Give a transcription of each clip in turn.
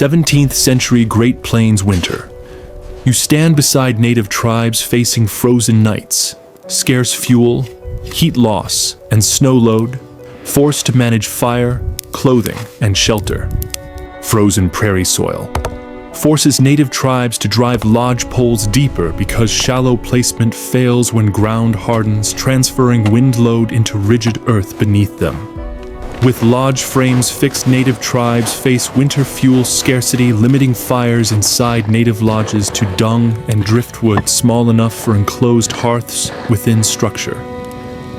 17th century Great Plains winter. You stand beside native tribes facing frozen nights, scarce fuel, heat loss, and snow load, forced to manage fire, clothing, and shelter. Frozen prairie soil forces native tribes to drive lodge poles deeper because shallow placement fails when ground hardens, transferring wind load into rigid earth beneath them. With lodge frames fixed, native tribes face winter fuel scarcity, limiting fires inside native lodges to dung and driftwood small enough for enclosed hearths within structure.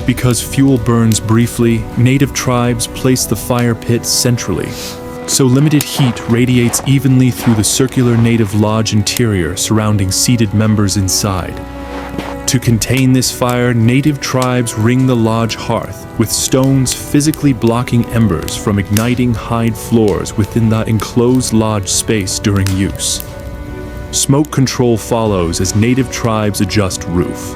Because fuel burns briefly, native tribes place the fire pit centrally, so limited heat radiates evenly through the circular native lodge interior surrounding seated members inside. To contain this fire, native tribes ring the lodge hearth with stones physically blocking embers from igniting hide floors within the enclosed lodge space during use. Smoke control follows as native tribes adjust roof.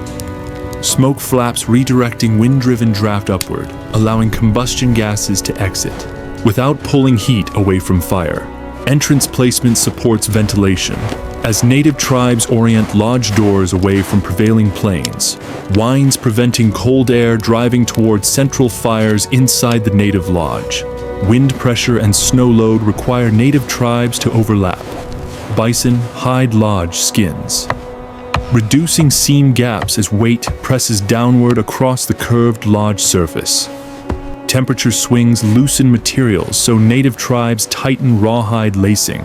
Smoke flaps redirecting wind-driven draft upward, allowing combustion gases to exit, without pulling heat away from fire. Entrance placement supports ventilation, as native tribes orient lodge doors away from prevailing plains, winds preventing cold air driving towards central fires inside the native lodge. Wind pressure and snow load require native tribes to overlap. Bison hide lodge skins, reducing seam gaps as weight presses downward across the curved lodge surface. Temperature swings loosen materials, so native tribes tighten rawhide lacing,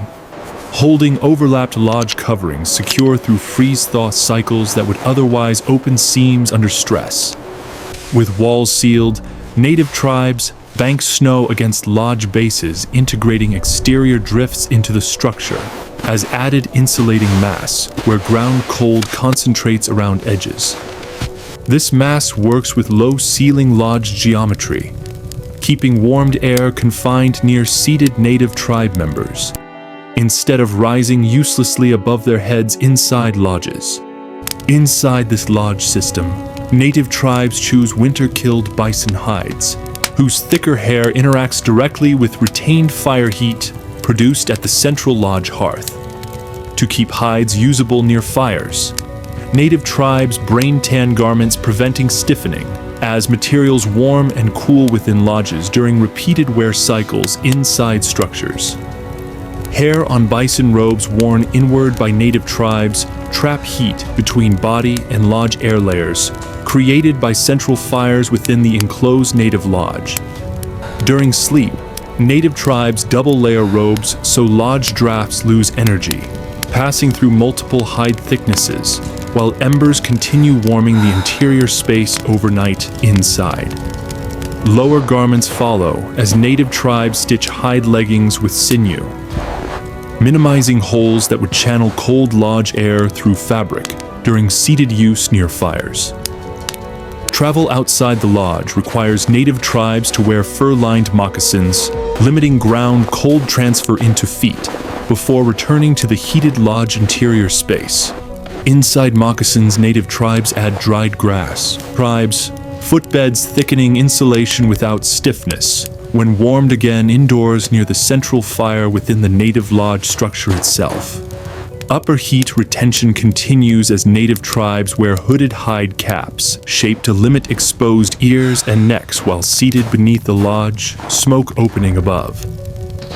holding overlapped lodge coverings secure through freeze-thaw cycles that would otherwise open seams under stress. With walls sealed, native tribes bank snow against lodge bases, integrating exterior drifts into the structure as added insulating mass where ground cold concentrates around edges. This mass works with low ceiling lodge geometry, keeping warmed air confined near seated native tribe members, instead of rising uselessly above their heads inside lodges. Inside this lodge system, native tribes choose winter-killed bison hides, whose thicker hair interacts directly with retained fire heat produced at the central lodge hearth. To keep hides usable near fires, native tribes brain-tan garments preventing stiffening, as materials warm and cool within lodges during repeated wear cycles inside structures. Hair on bison robes worn inward by native tribes trap heat between body and lodge air layers, created by central fires within the enclosed native lodge. During sleep, native tribes double-layer robes so lodge drafts lose energy, passing through multiple hide thicknesses, while embers continue warming the interior space overnight inside. Lower garments follow as native tribes stitch hide leggings with sinew, minimizing holes that would channel cold lodge air through fabric during seated use near fires. Travel outside the lodge requires native tribes to wear fur-lined moccasins, limiting ground cold transfer into feet before returning to the heated lodge interior space. Inside moccasins, native tribes add dried grass, footbeds thickening insulation without stiffness, when warmed again indoors near the central fire within the native lodge structure itself. Upper heat retention continues as native tribes wear hooded hide caps, shaped to limit exposed ears and necks while seated beneath the lodge, smoke opening above.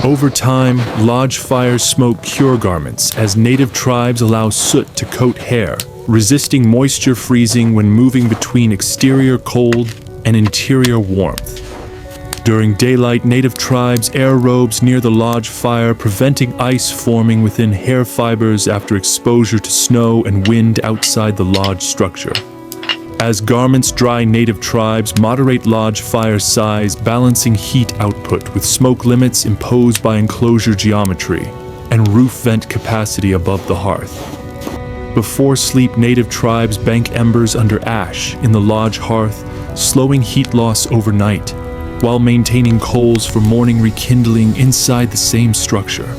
Over time, lodge fires smoke cure garments as native tribes allow soot to coat hair, resisting moisture freezing when moving between exterior cold and interior warmth. During daylight, native tribes air robes near the lodge fire, preventing ice forming within hair fibers after exposure to snow and wind outside the lodge structure. As garments dry, native tribes moderate lodge fire size, balancing heat output with smoke limits imposed by enclosure geometry and roof vent capacity above the hearth. Before sleep, native tribes bank embers under ash in the lodge hearth, slowing heat loss overnight, while maintaining coals for morning rekindling inside the same structure.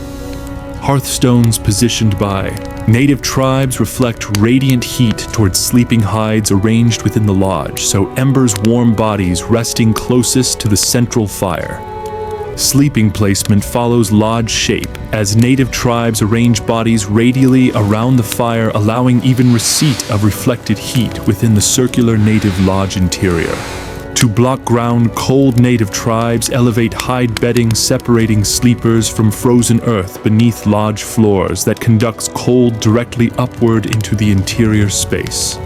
Hearthstones positioned by native tribes reflect radiant heat towards sleeping hides arranged within the lodge, so embers warm bodies resting closest to the central fire. Sleeping placement follows lodge shape as native tribes arrange bodies radially around the fire, allowing even receipt of reflected heat within the circular native lodge interior. To block ground, cold native tribes elevate hide bedding separating sleepers from frozen earth beneath lodge floors that conducts cold directly upward into the interior space.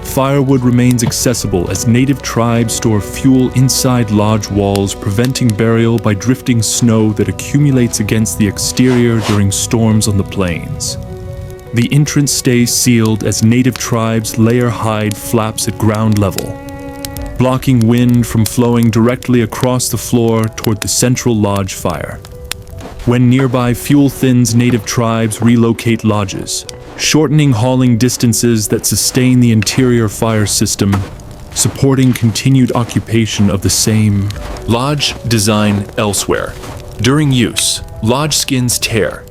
Firewood remains accessible as native tribes store fuel inside lodge walls, preventing burial by drifting snow that accumulates against the exterior during storms on the plains. The entrance stays sealed as native tribes layer hide flaps at ground level, blocking wind from flowing directly across the floor toward the central lodge fire. When nearby fuel thins, native tribes relocate lodges, shortening hauling distances that sustain the interior fire system, supporting continued occupation of the same lodge design elsewhere. During use, lodge skins tear,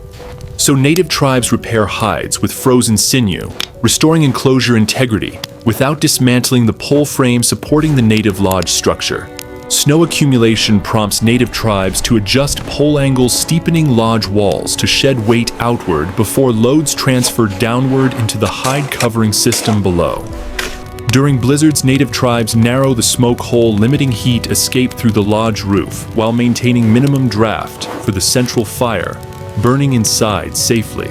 so native tribes repair hides with frozen sinew, restoring enclosure integrity without dismantling the pole frame supporting the native lodge structure. Snow accumulation prompts native tribes to adjust pole angles, steepening lodge walls to shed weight outward before loads transfer downward into the hide covering system below. During blizzards, native tribes narrow the smoke hole, limiting heat escape through the lodge roof while maintaining minimum draft for the central fire, burning inside safely.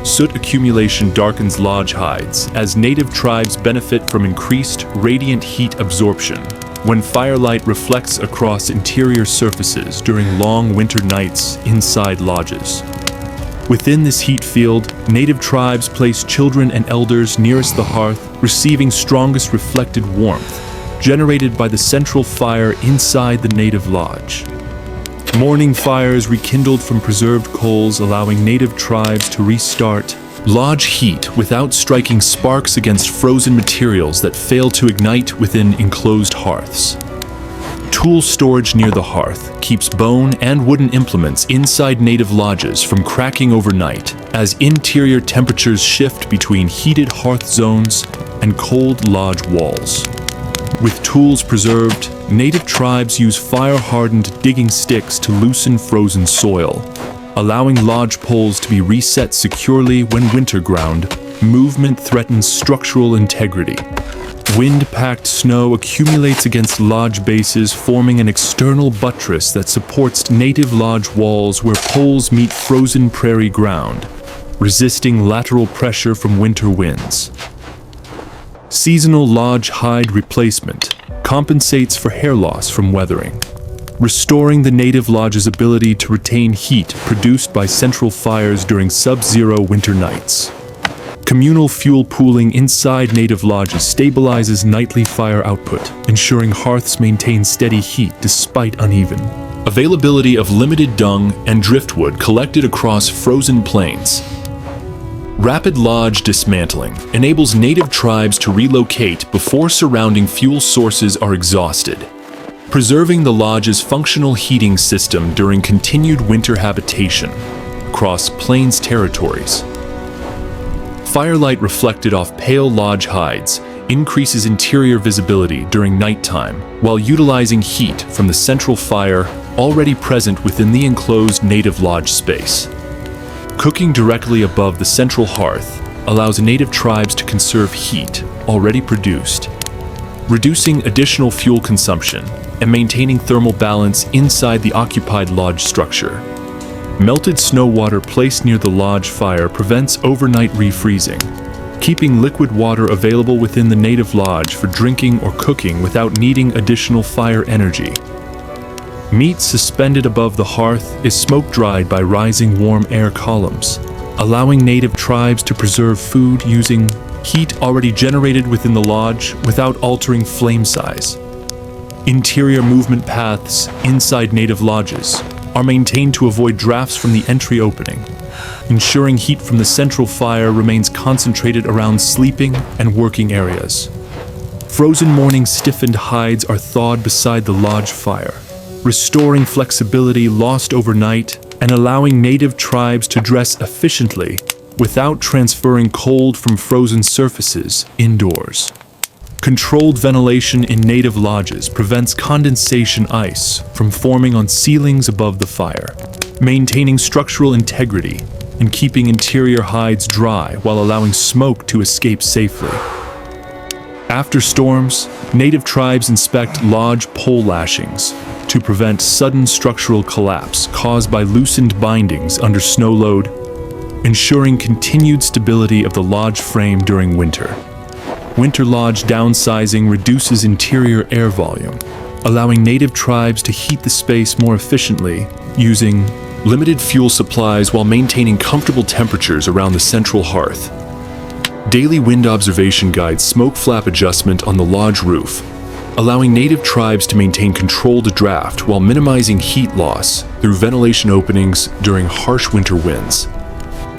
Soot accumulation darkens lodge hides as native tribes benefit from increased radiant heat absorption when firelight reflects across interior surfaces during long winter nights inside lodges. Within this heat field, native tribes place children and elders nearest the hearth, receiving strongest reflected warmth generated by the central fire inside the native lodge. Morning fires rekindled from preserved coals, allowing native tribes to restart lodge heat without striking sparks against frozen materials that fail to ignite within enclosed hearths. Tool storage near the hearth keeps bone and wooden implements inside native lodges from cracking overnight as interior temperatures shift between heated hearth zones and cold lodge walls. With tools preserved, native tribes use fire-hardened digging sticks to loosen frozen soil, allowing lodge poles to be reset securely when winter ground movement threatens structural integrity. Wind-packed snow accumulates against lodge bases, forming an external buttress that supports native lodge walls where poles meet frozen prairie ground, resisting lateral pressure from winter winds. Seasonal lodge hide replacement compensates for hair loss from weathering, restoring the native lodge's ability to retain heat produced by central fires during sub-zero winter nights. Communal fuel pooling inside native lodges stabilizes nightly fire output, ensuring hearths maintain steady heat despite uneven availability of limited dung and driftwood collected across frozen plains. Rapid lodge dismantling enables native tribes to relocate before surrounding fuel sources are exhausted, preserving the lodge's functional heating system during continued winter habitation across plains territories. Firelight reflected off pale lodge hides increases interior visibility during nighttime while utilizing heat from the central fire already present within the enclosed native lodge space. Cooking directly above the central hearth allows native tribes to conserve heat already produced, reducing additional fuel consumption and maintaining thermal balance inside the occupied lodge structure. Melted snow water placed near the lodge fire prevents overnight refreezing, keeping liquid water available within the native lodge for drinking or cooking without needing additional fire energy. Meat suspended above the hearth is smoke-dried by rising warm air columns, allowing native tribes to preserve food using heat already generated within the lodge without altering flame size. Interior movement paths inside native lodges are maintained to avoid drafts from the entry opening, ensuring heat from the central fire remains concentrated around sleeping and working areas. Frozen morning stiffened hides are thawed beside the lodge fire, restoring flexibility lost overnight and allowing native tribes to dress efficiently without transferring cold from frozen surfaces indoors. Controlled ventilation in native lodges prevents condensation ice from forming on ceilings above the fire, maintaining structural integrity and keeping interior hides dry while allowing smoke to escape safely. After storms, native tribes inspect lodge pole lashings to prevent sudden structural collapse caused by loosened bindings under snow load, ensuring continued stability of the lodge frame during winter. Winter lodge downsizing reduces interior air volume, allowing native tribes to heat the space more efficiently using limited fuel supplies while maintaining comfortable temperatures around the central hearth. Daily wind observation guides smoke flap adjustment on the lodge roof, allowing native tribes to maintain controlled draft while minimizing heat loss through ventilation openings during harsh winter winds.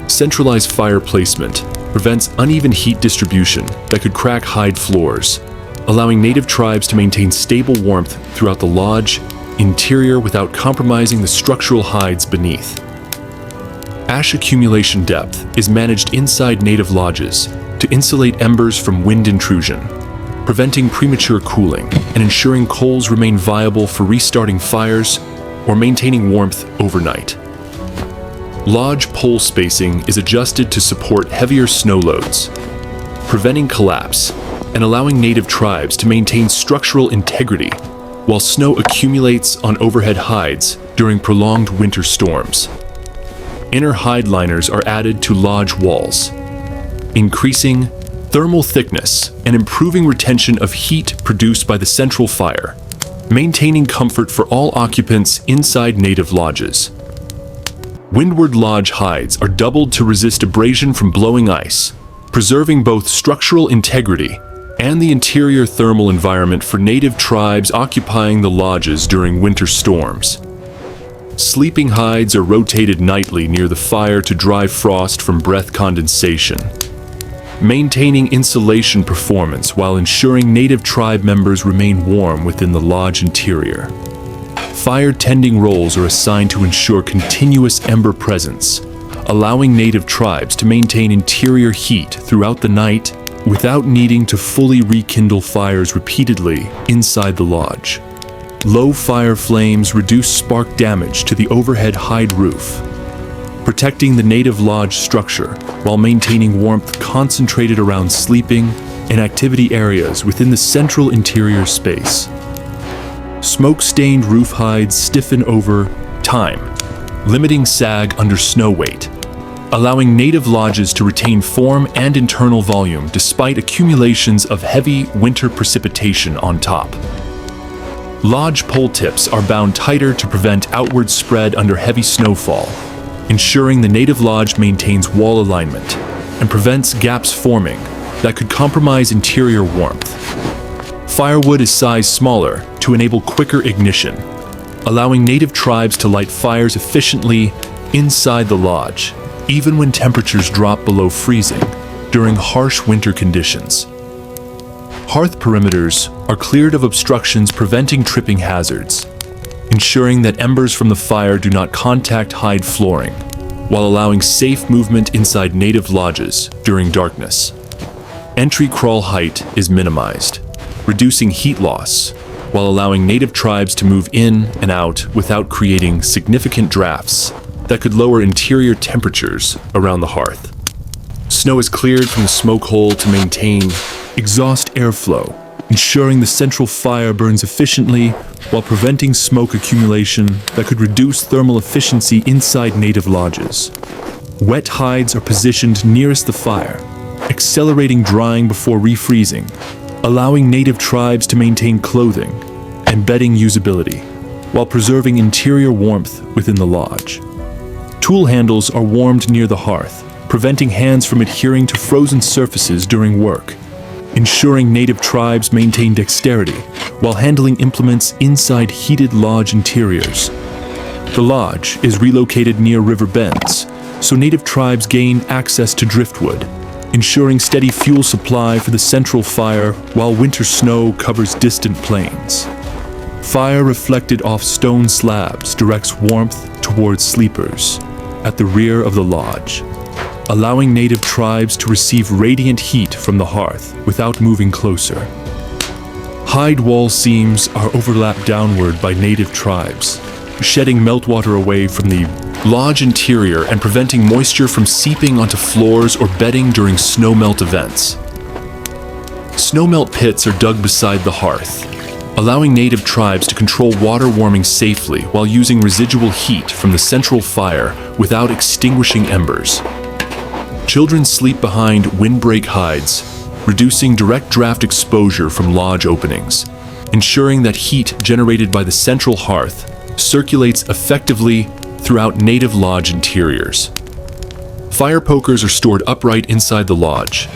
Centralized fire placement prevents uneven heat distribution that could crack hide floors, allowing native tribes to maintain stable warmth throughout the lodge interior without compromising the structural hides beneath. Ash accumulation depth is managed inside native lodges to insulate embers from wind intrusion, preventing premature cooling and ensuring coals remain viable for restarting fires or maintaining warmth overnight. Lodge pole spacing is adjusted to support heavier snow loads, preventing collapse and allowing native tribes to maintain structural integrity while snow accumulates on overhead hides during prolonged winter storms. Inner hide liners are added to lodge walls, increasing thermal thickness and improving retention of heat produced by the central fire, maintaining comfort for all occupants inside native lodges. Windward lodge hides are doubled to resist abrasion from blowing ice, preserving both structural integrity and the interior thermal environment for native tribes occupying the lodges during winter storms. Sleeping hides are rotated nightly near the fire to drive frost from breath condensation, maintaining insulation performance while ensuring native tribe members remain warm within the lodge interior. Fire tending roles are assigned to ensure continuous ember presence, allowing native tribes to maintain interior heat throughout the night without needing to fully rekindle fires repeatedly inside the lodge. Low fire flames reduce spark damage to the overhead hide roof, protecting the native lodge structure while maintaining warmth concentrated around sleeping and activity areas within the central interior space. Smoke-stained roof hides stiffen over time, limiting sag under snow weight, allowing native lodges to retain form and internal volume despite accumulations of heavy winter precipitation on top. Lodge pole tips are bound tighter to prevent outward spread under heavy snowfall, ensuring the native lodge maintains wall alignment and prevents gaps forming that could compromise interior warmth. Firewood is sized smaller to enable quicker ignition, allowing native tribes to light fires efficiently inside the lodge, even when temperatures drop below freezing during harsh winter conditions. Hearth perimeters are cleared of obstructions preventing tripping hazards, ensuring that embers from the fire do not contact hide flooring, while allowing safe movement inside native lodges during darkness. Entry crawl height is minimized, reducing heat loss, while allowing native tribes to move in and out without creating significant drafts that could lower interior temperatures around the hearth. Snow is cleared from the smoke hole to maintain exhaust airflow, ensuring the central fire burns efficiently while preventing smoke accumulation that could reduce thermal efficiency inside native lodges. Wet hides are positioned nearest the fire, accelerating drying before refreezing, allowing native tribes to maintain clothing and bedding usability, while preserving interior warmth within the lodge. Tool handles are warmed near the hearth, preventing hands from adhering to frozen surfaces during work, ensuring native tribes maintain dexterity while handling implements inside heated lodge interiors. The lodge is relocated near river bends, so native tribes gain access to driftwood, ensuring steady fuel supply for the central fire while winter snow covers distant plains. Fire reflected off stone slabs directs warmth towards sleepers at the rear of the lodge, allowing native tribes to receive radiant heat from the hearth without moving closer. Hide wall seams are overlapped downward by native tribes, shedding meltwater away from the lodge interior and preventing moisture from seeping onto floors or bedding during snowmelt events. Snowmelt pits are dug beside the hearth, allowing native tribes to control water warming safely while using residual heat from the central fire without extinguishing embers. Children sleep behind windbreak hides, reducing direct draft exposure from lodge openings, ensuring that heat generated by the central hearth circulates effectively throughout native lodge interiors. Fire pokers are stored upright inside the lodge,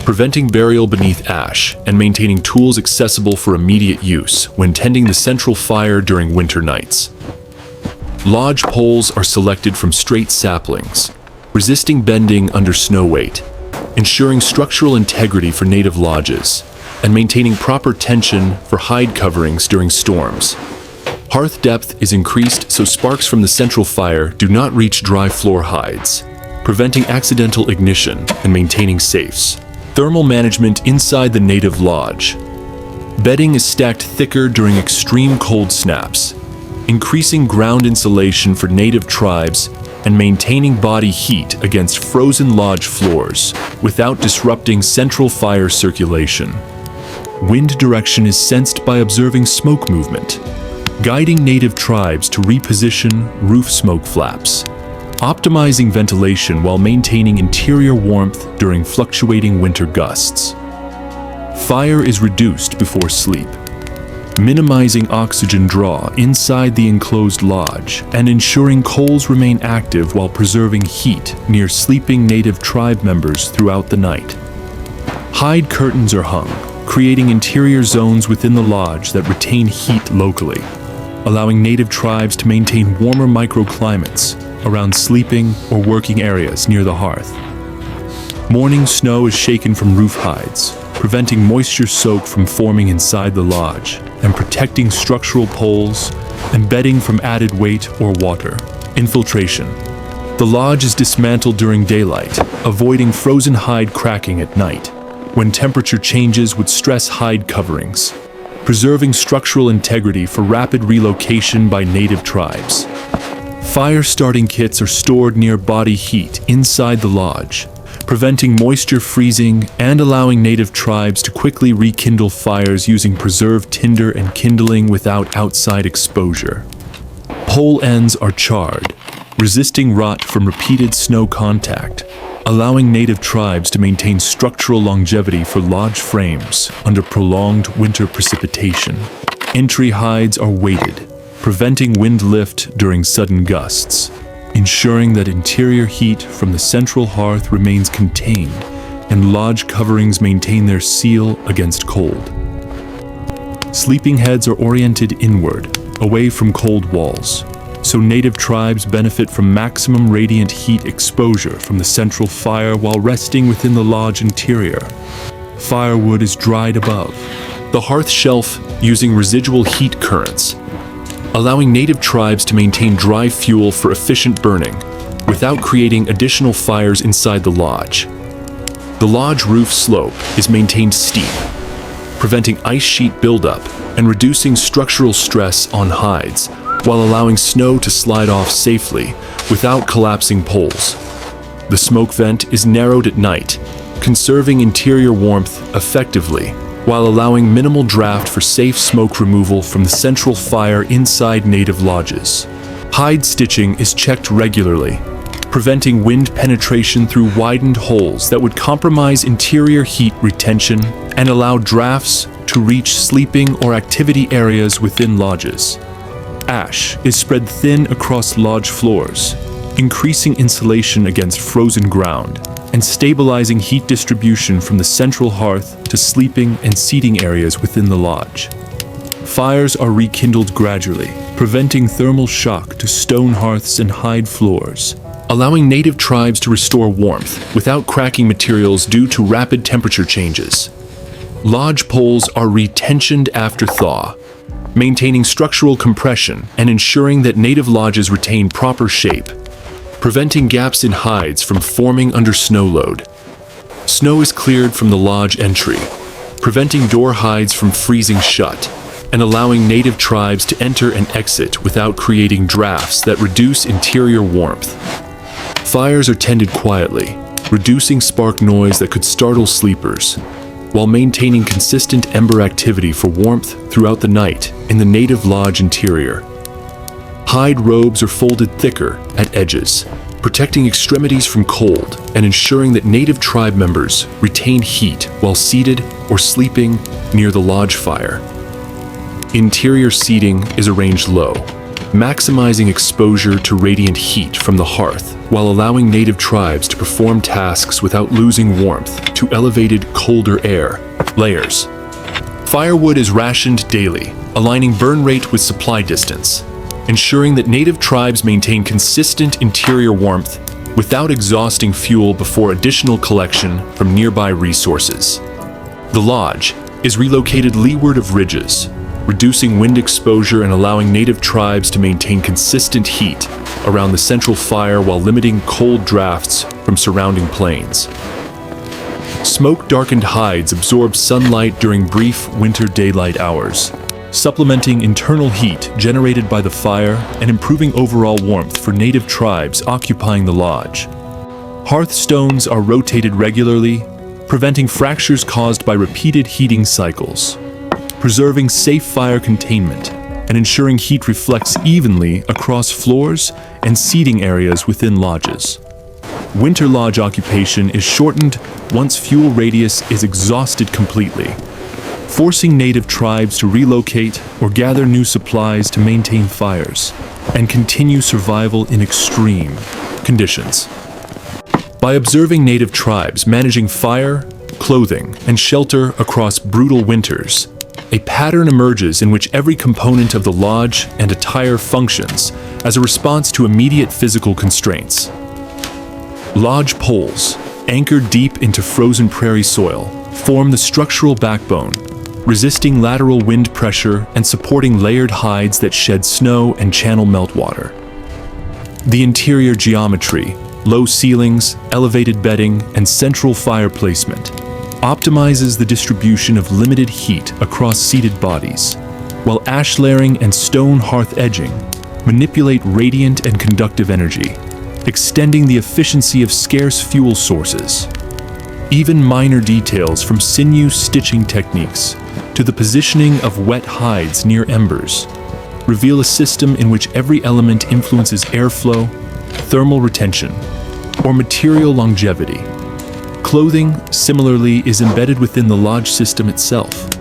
preventing burial beneath ash and maintaining tools accessible for immediate use when tending the central fire during winter nights. Lodge poles are selected from straight saplings, resisting bending under snow weight, ensuring structural integrity for native lodges, and maintaining proper tension for hide coverings during storms. Hearth depth is increased so sparks from the central fire do not reach dry floor hides, preventing accidental ignition and maintaining safes. Thermal management inside the native lodge. Bedding is stacked thicker during extreme cold snaps, increasing ground insulation for native tribes and maintaining body heat against frozen lodge floors without disrupting central fire circulation. Wind direction is sensed by observing smoke movement, guiding native tribes to reposition roof smoke flaps, optimizing ventilation while maintaining interior warmth during fluctuating winter gusts. Fire is reduced before sleep, minimizing oxygen draw inside the enclosed lodge and ensuring coals remain active while preserving heat near sleeping native tribe members throughout the night. Hide curtains are hung, creating interior zones within the lodge that retain heat locally, allowing native tribes to maintain warmer microclimates around sleeping or working areas near the hearth. Morning snow is shaken from roof hides, preventing moisture soak from forming inside the lodge and protecting structural poles and bedding from added weight or water. Infiltration. The lodge is dismantled during daylight, avoiding frozen hide cracking at night, when temperature changes would stress hide coverings, preserving structural integrity for rapid relocation by native tribes. Fire starting kits are stored near body heat inside the lodge, preventing moisture freezing and allowing native tribes to quickly rekindle fires using preserved tinder and kindling without outside exposure. Pole ends are charred, resisting rot from repeated snow contact, allowing native tribes to maintain structural longevity for lodge frames under prolonged winter precipitation. Entry hides are weighted, preventing wind lift during sudden gusts, ensuring that interior heat from the central hearth remains contained and lodge coverings maintain their seal against cold. Sleeping heads are oriented inward, away from cold walls, so native tribes benefit from maximum radiant heat exposure from the central fire while resting within the lodge interior. Firewood is dried above the hearth shelf using residual heat currents, allowing native tribes to maintain dry fuel for efficient burning without creating additional fires inside the lodge. The lodge roof slope is maintained steep, preventing ice sheet buildup and reducing structural stress on hides, while allowing snow to slide off safely without collapsing poles. The smoke vent is narrowed at night, conserving interior warmth effectively, while allowing minimal draft for safe smoke removal from the central fire inside native lodges. Hide stitching is checked regularly, preventing wind penetration through widened holes that would compromise interior heat retention and allow drafts to reach sleeping or activity areas within lodges. Ash is spread thin across lodge floors, increasing insulation against frozen ground and stabilizing heat distribution from the central hearth to sleeping and seating areas within the lodge. Fires are rekindled gradually, preventing thermal shock to stone hearths and hide floors, allowing native tribes to restore warmth without cracking materials due to rapid temperature changes. Lodge poles are retensioned after thaw, maintaining structural compression and ensuring that native lodges retain proper shape, preventing gaps in hides from forming under snow load. Snow is cleared from the lodge entry, preventing door hides from freezing shut, and allowing native tribes to enter and exit without creating drafts that reduce interior warmth. Fires are tended quietly, reducing spark noise that could startle sleepers, while maintaining consistent ember activity for warmth throughout the night in the native lodge interior. Hide robes are folded thicker at edges, protecting extremities from cold and ensuring that native tribe members retain heat while seated or sleeping near the lodge fire. Interior seating is arranged low, maximizing exposure to radiant heat from the hearth while allowing native tribes to perform tasks without losing warmth to elevated, colder air layers. Firewood is rationed daily, aligning burn rate with supply distance, ensuring that native tribes maintain consistent interior warmth without exhausting fuel before additional collection from nearby resources. The lodge is relocated leeward of ridges, reducing wind exposure and allowing native tribes to maintain consistent heat around the central fire while limiting cold drafts from surrounding plains. Smoke-darkened hides absorb sunlight during brief winter daylight hours, supplementing internal heat generated by the fire and improving overall warmth for native tribes occupying the lodge. Hearthstones are rotated regularly, preventing fractures caused by repeated heating cycles, preserving safe fire containment and ensuring heat reflects evenly across floors and seating areas within lodges. Winter lodge occupation is shortened once fuel radius is exhausted completely, forcing native tribes to relocate or gather new supplies to maintain fires and continue survival in extreme conditions. By observing native tribes managing fire, clothing, and shelter across brutal winters, a pattern emerges in which every component of the lodge and attire functions as a response to immediate physical constraints. Lodge poles, anchored deep into frozen prairie soil, form the structural backbone, resisting lateral wind pressure and supporting layered hides that shed snow and channel meltwater. The interior geometry, low ceilings, elevated bedding, and central fire placement optimizes the distribution of limited heat across seated bodies, while ash layering and stone hearth edging manipulate radiant and conductive energy, extending the efficiency of scarce fuel sources. Even minor details from sinew stitching techniques to the positioning of wet hides near embers reveal a system in which every element influences airflow, thermal retention, or material longevity. Clothing, similarly, is embedded within the lodge system itself.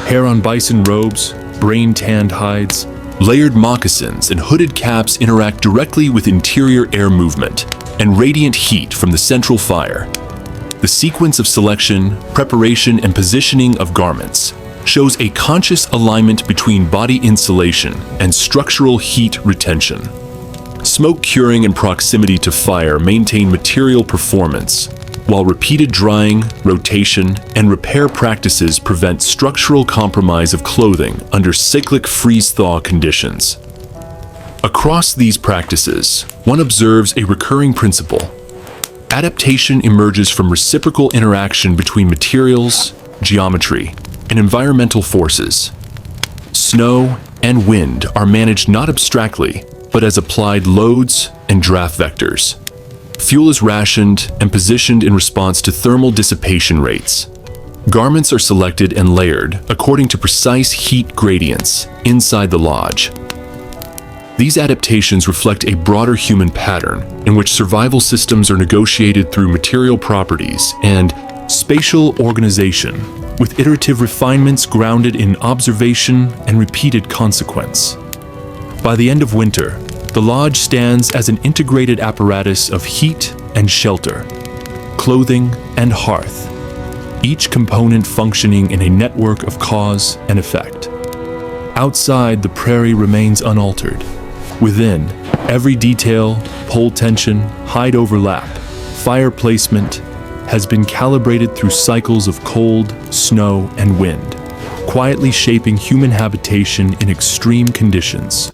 Hair on bison robes, brain-tanned hides, layered moccasins, and hooded caps interact directly with interior air movement and radiant heat from the central fire. The sequence of selection, preparation, and positioning of garments shows a conscious alignment between body insulation and structural heat retention. Smoke curing and proximity to fire maintain material performance, while repeated drying, rotation, and repair practices prevent structural compromise of clothing under cyclic freeze-thaw conditions. Across these practices, one observes a recurring principle. Adaptation emerges from reciprocal interaction between materials, geometry, and environmental forces. Snow and wind are managed not abstractly, but as applied loads and draft vectors. Fuel is rationed and positioned in response to thermal dissipation rates. Garments are selected and layered according to precise heat gradients inside the lodge. These adaptations reflect a broader human pattern in which survival systems are negotiated through material properties and spatial organization, with iterative refinements grounded in observation and repeated consequence. By the end of winter, the lodge stands as an integrated apparatus of heat and shelter, clothing and hearth, each component functioning in a network of cause and effect. Outside, the prairie remains unaltered. Within, every detail, pole tension, hide overlap, fire placement has been calibrated through cycles of cold, snow, and wind, quietly shaping human habitation in extreme conditions.